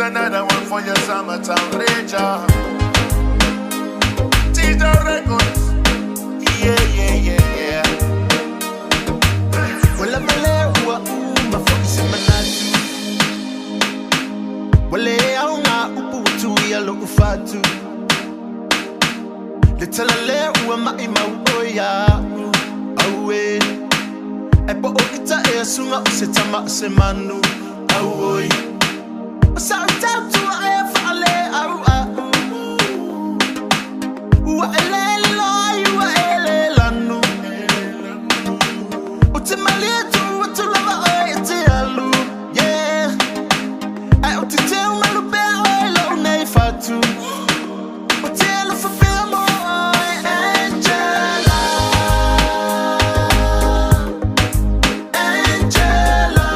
another one for your summertime rager. Teacher Records. Yeah. Well, I'm a lewa, my focus in my natu. Well, I'm upu tu ya lo ufatu. Little lewa ma ima uoya. Awe. Epo okita e sunga usetama semanu. Awe. Sa utatu e fale au. Wa ele lo wa ele lanu. Utimalitu utulava oite alu. Yeah. I utite umalupe oilo neifatu. Utelu fafemo Angela. Angela.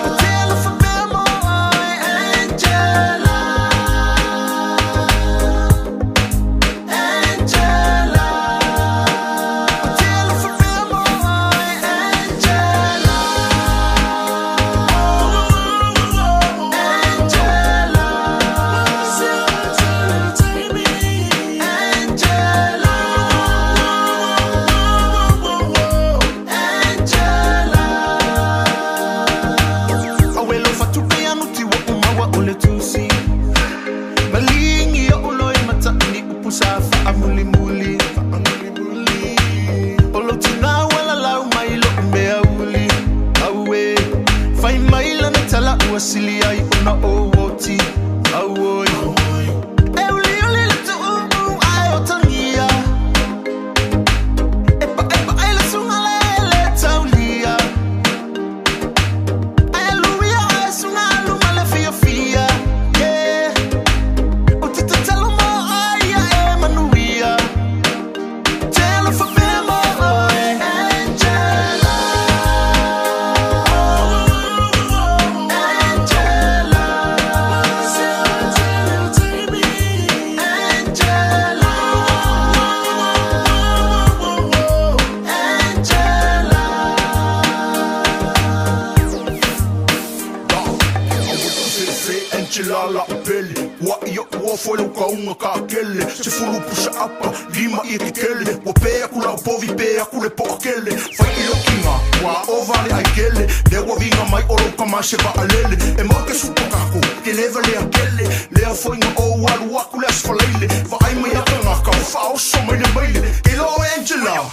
Utelu fafemo Angela. Angela. Utelu fafemo Angela. Awelo fatupe anuti wa umawa ole tusi. Malingi ya ulo mata ni upusafa amuli. Olo tina wala lau mailo umea uli. Awe fai maila netala uasili ai una owoti. Awoy. Euli letu ayotania. Epa aila sungale taulia. Hallelujah, sungalu malafia fia. Yeah. Utitelo mo aya emanuia. Tell for femo Angela. Angela. Angela la pele, wa yo wa folo ka unga ka kele, se fulu pusa apa, lima I kele, wa pea kula povi pea kule po kele, fai ilo kinga, wa ovale ai kele, de wa vinga mai oro kama se va alele, e mo ke supa kako, ke leva le akele, le a foi nga o walu wa kule asfalele, va ai mai akanga ka, fa o so mai le maile, ilo Angela.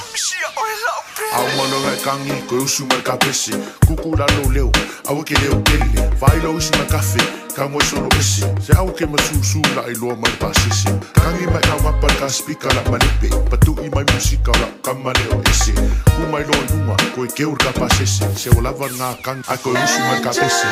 Au mano ngai kangi ko usu mai ka pesi kuku la lo leo au ke leo kele vai lo usu mai kafe ka mo solo esi se au ke masusu la I lo mai pasisi kangi mai ka mapa ka speaker la malepe patu I mai musika la kamale o esi ku mai lo numa ko ke ur ka pasisi se o lava nga kangi ko usu mai ka pesi